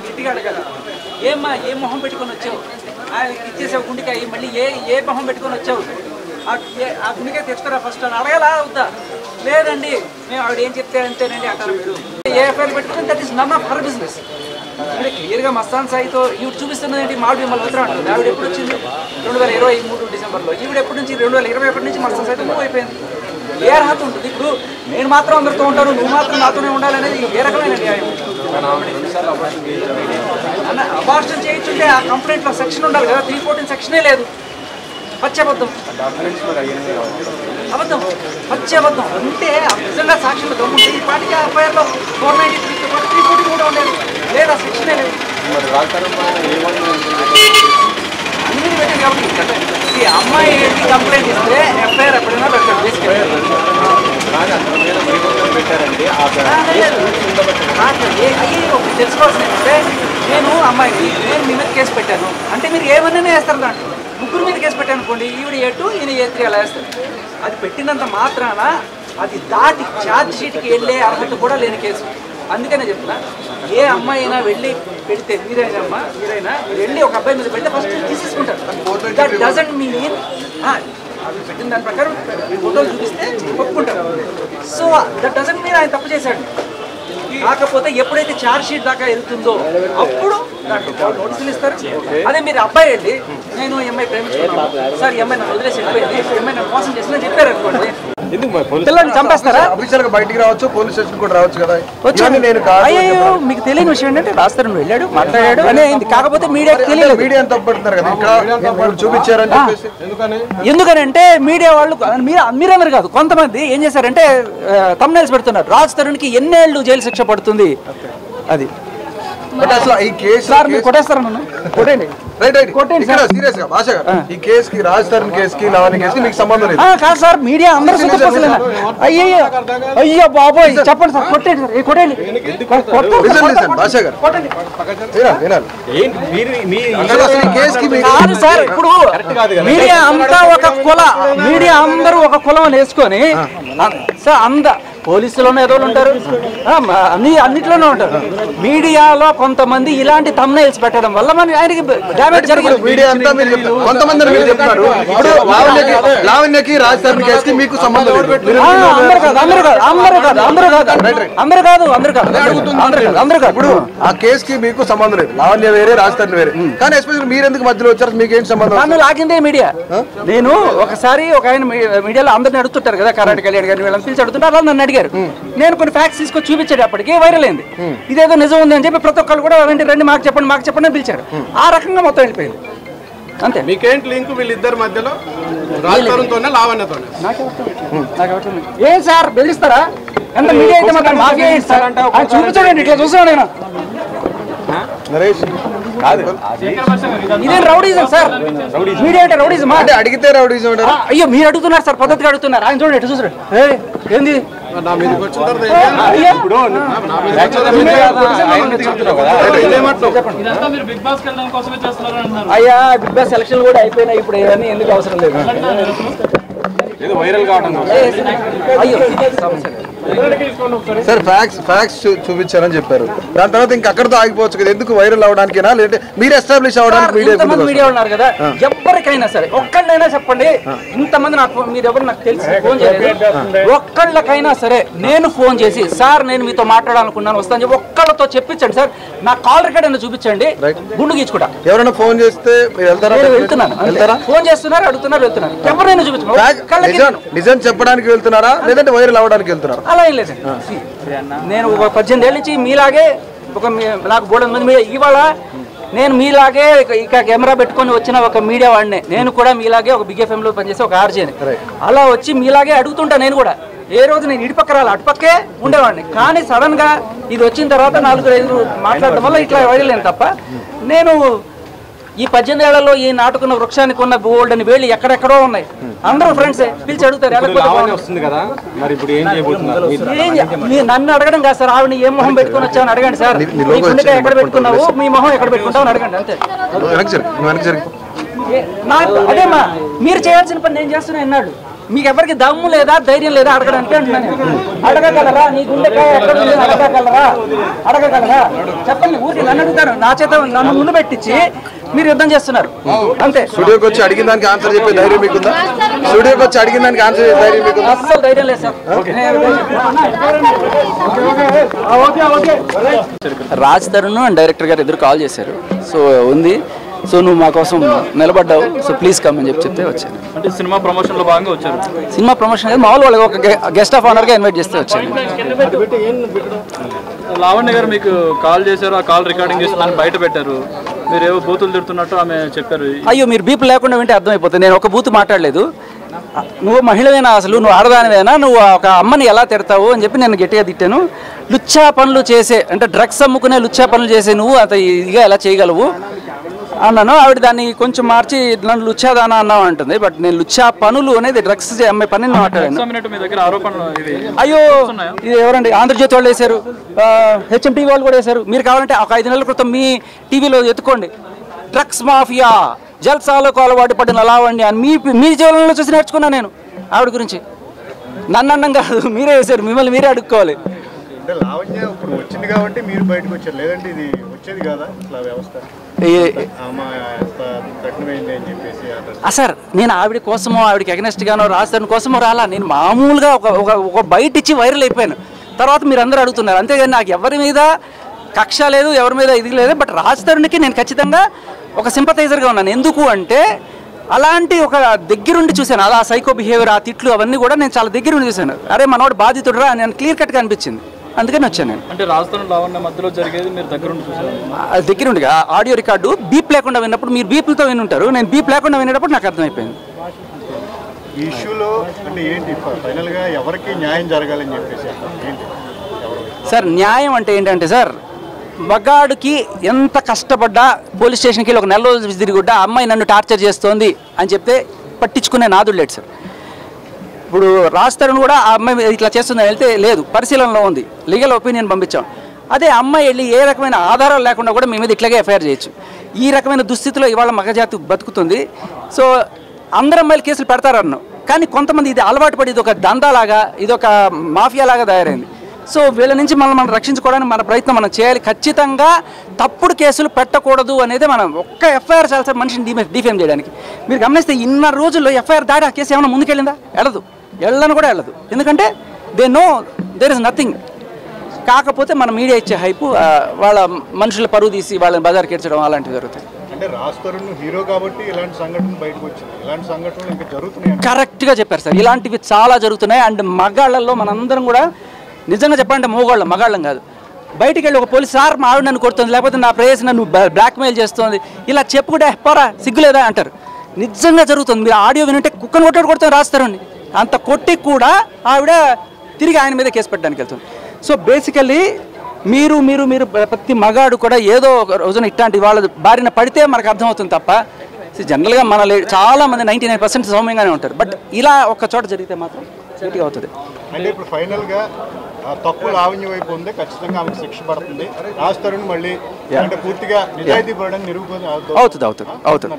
గట్టిగా అడగాలి. ఏమ్మా ఏ మొహం పెట్టుకొని వచ్చావు, ఇచ్చేసావు గుండెకాయ, మళ్ళీ ఏ మొహం పెట్టుకొని వచ్చావు, ఆ గుండెకాయ తెచ్చుకోరా ఫస్ట్ అని అడగాలా అవుతా? లేదండి మేము ఆవిడ ఏం చెప్తే అంతేనండి అంటారు. మీరు ఏ ఎఫ్ఐఆర్ పెట్టుకుని that is none of her business. అంటే క్లియర్గా మస్తాన్ సాయితో ఈవిడ చూపిస్తున్నది ఏంటి, మాడు మిమ్మల్ని వద్దరా అంటుంది. ఆవిడ ఎప్పుడు వచ్చింది 2023 డిసెంబర్లో, ఈవిడ ఎప్పటి నుంచి 2021 నుంచి మస్తాన్ సాయితో మూవ్ అయిపోయింది. ఏ అర్హత ఉంటుంది? ఇప్పుడు నేను మాత్రం అందరితో ఉంటాను, నువ్వు మాత్రం నాతోనే ఉండాలనేది ఏ రకమైన న్యాయం? అబార్షన్ చేయించుంటే ఆ కంప్లైంట్లో సెక్షన్ ఉండాలి కదా, 314 సెక్షనే లేదు. పచ్చబద్ధం అబద్ధం, పచ్చబద్ధం అంటే నిజంగా సాక్షులు దమ్ముంటే ఈ పాటికి ఎఫ్ఐఆర్లో 493 కూడా ఉండేది. లేదా సెక్షనే లేదు. అన్ని పెట్టారు కాబట్టి ఈ అమ్మాయి కంప్లైంట్ ఇస్తే ఎఫ్ఐఆర్ ఎప్పుడైనా పెట్టారు. తెలుసుకోవాల్సింది ఏంటంటే నేను అమ్మాయికి నేను మీ మీద కేసు పెట్టాను అంటే మీరు ఏమన్నా వేస్తారు దాంట్లో. ముగ్గురు మీద కేసు పెట్టాను అనుకోండి, ఈవిడ A2 ఈయన A3 అలా వేస్తారు. అది పెట్టినంత మాత్రాన అది దాటి ఛార్జ్ షీట్కి వెళ్ళే అర్హత కూడా లేని కేసు. అందుకనే చెప్తున్నా, ఏ అమ్మాయి అయినా వెళ్ళి పెడితే మీరైనా వెళ్ళి ఒక అబ్బాయి మీద పెడితే ఫస్ట్ తీసేసుకుంటారు. దట్ డజంట్ మీన్ అవి పెట్టిన దాని ప్రకారం ఫోటోలు చూపిస్తే ఒప్పుకుంటారు. సో దట్ డజంట్ మీన్ ఆయన తప్పు చేశాడు. కాకపోతే ఎప్పుడైతే ఛార్జ్ షీట్ దాకా వెళ్తుందో అప్పుడు దాంట్లో నోటీసులు ఇస్తారు. అదే మీరు అబ్బాయి వెళ్ళి నేను ఎంఐ ప్రేమించుకున్నాను సార్, ఎంఐ నన్ను వదిలేసి వెళ్ళిపోయింది, ఎంఐ నన్ను మోసం చేసిందని చెప్పారు అనుకోండి, పిల్లల్ని చంపేస్తారా? బయటికి రావచ్చు, పోలీస్ స్టేషన్ కూడా రావచ్చు కదా. అయ్యో మీకు తెలియని విషయం ఏంటంటే రాస్తారు వెళ్ళాడు మాట్లాడాడు అని అయింది. కాకపోతే మీడియాకి తెలియదు. మీడియా తప్పడుతున్నారు కదా ఇక్కడ చూపించారని చెప్పేసి. ఎందుకనంటే మీడియా వాళ్ళు మీరందరూ కాదు, కొంతమంది ఏం చేశారంటే థంబ్నెయిల్స్ పెడుతున్నారు, రాజ్ తరుణ్కి ఎన్నేళ్ళు జైలు శిక్ష పడుతుంది అది. అసలు ఈ కేసు సార్ మీరు కొట్టేస్తారా నన్ను? కొట్టండి. సీరియస్ గా భాష ఈ కేసుకి రాజ్ తరుణ్ కేసుకి లావణ్య కేసుకి మీకు సంబంధం లేదు. కాదు సార్, మీడియా అందరూ అయ్యో అయ్యో బాబోయ్ చెప్పండి సార్, కొట్టండి సార్, కొట్టండి భాష గారు. కాదు సార్, ఇప్పుడు మీడియా అంతా ఒక కుల, మీడియా అందరూ ఒక కులం అని వేసుకొని సార్ పోలీసులోనే ఏదో ఉంటారు, అన్నిట్లోనే ఉంటారు. మీడియాలో కొంతమంది ఇలాంటి థంబ్నెయిల్స్ పెట్టడం వల్ల మన ఆయనకి డ్యామేజ్ జరిగింది. మీడియా అంతా మీరు కొంతమంది చెప్తున్నారు. ఇప్పుడు లావణ్యకి రాజ్ తరుణ్ కేసుకి మీకు సంబంధం లేదు. ఇప్పుడు ఆ కేసుకి మీకు సంబంధం లేదు. లావణ్య వేరే, రాజ్ తరుణ్ వేరే. కానీ ఎస్పెషల్ మీరు ఎందుకు మధ్యలో వచ్చారు? మీకేం సంబంధం? నన్ను లాగిందే మీడియా. నేను ఒకసారి ఒక ఆయన మీడియాలో అందరిని అడుగుతుంటారు కదా, కర్ణాటక కళ్యాణ్ గారిని వీళ్ళని పిలిచి అడుగుతుంటారు. అలా నన్ను అడిగారు. నేను కొన్ని ఫ్యాక్ట్స్ తీసుకొని చూపించేటప్పటికి వైరల్ అయింది. ఇదేదో నిజం ఉంది అని చెప్పి ప్రతి ఒక్కరు కూడా రండి మాకు చెప్పండి అని పిలిచారు. ఆ రకంగా మొత్తం వెళ్ళిపోయింది. అంతే. మీకేంటి లింక్ వీళ్ళిద్దరి మధ్యలో? రాజ్ తరుణ్తోనే లావణ్యతోనే? ఏం సార్ బెదిరిస్తారా? ఎంత మీడియా అయితే మాత్రం మాఫియా సార్ చూపించండి. ఇట్లా చూస్తున్నాను నేను. ఇదేం రౌడీజం సార్? మీడియా అంటే రౌడీజం అంటే అడిగితే రౌడీజం. అయ్యో మీరు అడుగుతున్నారు సార్, పద్ధతిగా అడుగుతున్నారు. ఆయన చూడండి ఎటు చూసారు ఏంది అయ్యా బిగ్ బాస్ సెలక్షన్ కూడా అయిపోయినాయి. ఇప్పుడు ఇవన్నీ ఎందుకు అవసరం లేదు. వైరల్ కావడం సార్ ఫ్యాక్ట్స్ చూపించారని చెప్పారు. దాని తర్వాత ఇంకా అక్కడతో ఆగిపోవచ్చు కదా. ఎందుకు వైరల్ అవడానికేనా లేదంటే మీరు ఎస్టాబ్లిష్ అవడానికి? మీడియా ఉన్నారు కదా, ఎవరికైనా సరే ఒక్కళ్ళైనా చెప్పండి. ఇంతమంది నాకు మీరు ఎవరు నాకు తెలిసి ఫోన్ చేయలేదు. ఒక్కళ్ళకైనా సరే నేను ఫోన్ చేసి సార్ నేను మీతో మాట్లాడాలనుకున్నాను వస్తాను చెప్పి ఒక్కళ్ళతో చెప్పించండి సార్. నా కాల్ రికార్డ్ అయినా చూపించండి, గుండు గీచుకుంటా. ఎవరైనా ఫోన్ చేస్తే వెళ్తున్నాను, ఫోన్ చేస్తున్నారు, అడుగుతున్నారు, వెళ్తున్నారు. ఎవరైనా చూపించండి. నిజం చెప్పడానికి వెళ్తున్నారా లేదంటే వైరల్ అవ్వడానికి వెళ్తున్నారా? అలా ఏం లేదు. నేను ఒక 18 ఏళ్ళ నుంచి మీలాగే నాకు బోర్డు మంది ఇవాళ నేను మీలాగే ఇక కెమెరా పెట్టుకొని వచ్చిన ఒక మీడియా వాడినే. నేను కూడా మీలాగే ఒక బిగ్ ఎఫ్ఎంలో పనిచేసి ఒక ఆర్జేని. అలా వచ్చి మీలాగే అడుగుతుంటా. నేను కూడా ఏ రోజు నేను ఇటుపక్క రాలి అటుపక్కే ఉండేవాడిని. కానీ సడన్ గా ఇది వచ్చిన తర్వాత 4-5 మాట్లాడటం వల్ల ఇట్లా వైరలేను తప్ప నేను ఈ 18 ఏళ్లలో ఈ నాటుకున్న వృక్షానికి ఉన్న బోల్డ్ అని వేళ్ళు ఎక్కడెక్కడో ఉన్నాయి. అందరూ ఫ్రెండ్సే పిలిచి అడుగుతారు. నన్ను అడగడం కాదు సార్, ఆవిడ ఏ మొహం పెట్టుకుని వచ్చావని అడగండి సార్. ఎక్కడ పెట్టుకున్నావు, మీ మొహం ఎక్కడ పెట్టుకుంటావు అని అడగండి అంతే. అదేమా మీరు చేయాల్సిన పని నేను చేస్తున్నా అన్నాడు. మీకు ఎవరికి దమ్ము లేదా ధైర్యం లేదా అడగడానికి అంటున్నాను. అడగగలరా? నీ గుండెకాయ ఎక్కడ ఉంది అడగగలరా చెప్పండి. ఊరికి నన్ను అడుగుతారు, నా చేత నన్ను ముందు పెట్టించి మీరు యుద్ధం చేస్తున్నారు అంతే. స్టూడియోకి వచ్చి అడిగిన దానికి ఆన్సర్ చెప్పే ధైర్యం మీకుందా? స్టూడియోకి వచ్చి అడిగిన దానికి ఆన్సర్ చెప్పే ధైర్యం మీకుందా? అస్సలు ధైర్యం లేదు sir. Raj Tarun and director గారు ఇద్దరు కాల్ చేశారు. సో ఉంది, సో నువ్వు మా కోసం నిలబడ్డావు, సో ప్లీజ్ కమ్ అని చెప్తే వచ్చాను. అంటే సినిమా ప్రమోషన్ లో భాగంగా వచ్చారు. సినిమా ప్రమోషన్ మామూలు వాళ్ళకి ఒక గెస్ట్ ఆఫ్ ఆనర్ గా ఇన్వైట్ చేస్తే వచ్చాను. లావణ్య గారు మీకు కాల్ చేశారు, ఆ కాల్ రికార్డింగ్ చేసి దాన్ని బయట పెట్టారు. మీరు ఏవో బూతులు తిడుతున్నట్టు ఆమె చెప్పారు. అయ్యో, మీరు బీపు లేకుండా వింటే అర్థమైపోతుంది. నేను ఒక బూతు మాట్లాడలేదు. నువ్వు మహిళవేనా, అసలు నువ్వు ఆడదానివేనా, నువ్వు ఒక అమ్మని ఎలా తిడతావు అని చెప్పి నేను గట్టిగా తిట్టాను. లుచ్చా పనులు చేసే, అంటే డ్రగ్స్ అమ్ముకునే లుచ్చా పనులు చేసే నువ్వు అంత ఇదిగా ఎలా చేయగలవు అన్నాను. ఆవిడ దాన్ని కొంచెం మార్చి నన్ను లుచ్చాదానా అన్నావు అంటుంది. బట్ నేను లుచ్చా పనులు అనేది డ్రగ్స్ అమ్మే పని మాట్లాడాను. అయ్యో, ఇది ఎవరండి? ఆంధ్రజ్యోతి వాళ్ళు వేశారు, హెచ్ఎంటీవీ వాళ్ళు కూడా వేశారు. మీరు కావాలంటే ఒక 5 నెలల క్రితం మీ టీవీలో ఎత్తుకోండి. డ్రగ్స్ మాఫియా జల్సాలకు అలవాటు పడిన లావణ్య అని మీ జీవనంలో చూసి నేర్చుకున్నాను నేను ఆవిడ గురించి. నన్ను అన్నం కాదు, మీరే వేశారు, మిమ్మల్ని మీరే అడుక్కోవాలి. అంటే లావణ్య ఇప్పుడు వచ్చింది కాబట్టి మీరు బయటకు వచ్చారు, లేదంటే ఇది వచ్చేది కదా ఇట్లా వ్యవస్థ సార్. నేను ఆవిడ కోసమో ఆవిడకి అగెనెస్ట్ గానో రాజధాని కోసమో రాలా. నేను మామూలుగా ఒక బయట ఇచ్చి వైరల్ అయిపోయాను. తర్వాత మీరు అందరూ అడుగుతున్నారు, అంతేగాని నాకు ఎవరి మీద కక్ష లేదు, ఎవరి మీద ఇది లేదు. బట్ రాజధానికి నేను ఖచ్చితంగా ఒక సింపథైజర్గా ఉన్నాను. ఎందుకు అంటే అలాంటి ఒక దగ్గరుండి చూశాను. అలా సైకో బిహేవియర్, ఆ తిట్లు అవన్నీ కూడా నేను చాలా దగ్గరుండి చూశాను. అరే మనోడు బాధితుడురా అని నేను క్లియర్ కట్గా అనిపించింది. అందుకని వచ్చాను నేను. అంటే రాజధాని లావణ్య మధ్యలో జరిగేది మీరు దగ్గరుండి చూసారు? దగ్గరుండిగా ఆడియో రికార్డు బీప్ లేకుండా విన్నప్పుడు మీరు బీపులతో వినుంటారు, నేను బీప్ లేకుండా వినేటప్పుడు నాకు అర్థమైపోయింది. ఈ ఇష్యూలో అంటే ఏంటి ఫైనల్గా ఎవరికి న్యాయం జరగాలని చెప్పేసి ఏంటి సార్? న్యాయం అంటే ఏంటంటే సార్, మగాడికి ఎంత కష్టపడ్డా పోలీస్ స్టేషన్కి వెళ్ళి ఒక నెల రోజులు తిరిగిడ్డా అమ్మాయి నన్ను టార్చర్ చేస్తోంది అని చెప్తే పట్టించుకునే నాదుడు లేడు సార్. ఇప్పుడు రాజ్ తరుణ్ కూడా ఆ అమ్మాయి ఇట్లా చేస్తుందని వెళ్తే లేదు, పరిశీలనలో ఉంది, లీగల్ ఒపీనియన్ పంపించాం. అదే అమ్మాయి వెళ్ళి ఏ రకమైన ఆధారాలు లేకుండా కూడా మీ మీద ఇట్లాగే ఎఫ్ఐఆర్ చేయొచ్చు. ఈ రకమైన దుస్థితిలో ఇవాళ మగజాతి బతుకుతుంది. సో అందరు అమ్మాయిలు కేసులు పెడతారన్నాం, కానీ కొంతమంది ఇది అలవాటు పడి ఇది ఒక దందాలాగా, ఇది ఒక మాఫియాలాగా తయారైంది. సో వీళ్ళ నుంచి మనం రక్షించుకోవడానికి మన ప్రయత్నం మనం చేయాలి. ఖచ్చితంగా తప్పుడు కేసులు పెట్టకూడదు అనేది మనం ఒక్క ఎఫ్ఐఆర్ చాలా సార్ మనిషిని డిఫేమ్ చేయడానికి. మీరు గమనిస్తే ఇన్న రోజుల్లో ఎఫ్ఐఆర్ దాటి ఆ కేసు ఏమైనా ముందుకెళ్ళిందా? వెళ్ళను కూడా వెళ్ళదు. ఎందుకంటే they know there is nothing. కాకపోతే మన మీడియా ఇచ్చే హైపు వాళ్ళ మనుషుల పరువు తీసి వాళ్ళని బజార్కి ఏడ్చడం అలాంటివి జరుగుతాయి. అంటే రాజ్ తరుణ్ హీరో కాబట్టి ఇలాంటి సంఘటనలు బయటకు వచ్చింది, ఇలాంటి సంఘటనలు ఇంకా జరుగుతున్నాయి. కరెక్ట్గా చెప్పారు సార్, ఇలాంటివి చాలా జరుగుతున్నాయి. అండ్ మగాళ్ళల్లో మనందరం కూడా నిజంగా చెప్పాలంటే మగాళ్ళం కాదు, బయటికి వెళ్ళి ఒక పోలీస్ సార్ మా ఆవిడ నన్ను కొడుతుంది, లేకపోతే నా ప్రేయస్ నన్ను బ్లాక్మెయిల్ చేస్తుంది, ఇలా చెప్పుకుంటే పోరా సిగ్గులేదా అంటారు. నిజంగా జరుగుతుంది. మీరు ఆడియో వినంటే కుక్కను కొట్టాడు రాస్తారండి, అంత కొట్టి కూడా ఆవిడ తిరిగి ఆయన మీద కేసు పెట్టడానికి వెళ్తుంది. సో బేసికల్లీ మీరు మీరు మీరు ప్రతి మగాడు కూడా ఏదో ఒక రోజున ఇట్లాంటి వాళ్ళ బారిన పడితే మనకు అర్థమవుతుంది తప్ప జనరల్గా మన చాలామంది 99% సౌమ్యంగానే ఉంటారు. బట్ ఇలా ఒక చోట జరిగితే మాత్రం గట్టిగా అవుతుంది. అంటే ఇప్పుడు ఫైనల్గా తప్పు లావణ్య వైపు ఉంది, ఖచ్చితంగా ఆమెకు శిక్ష పడుతుంది. రాజ్ తరుణ్ మళ్ళీ అంటే పూర్తిగా నిజాయితీ పడడానికి నిరూపణ అవుతుంది.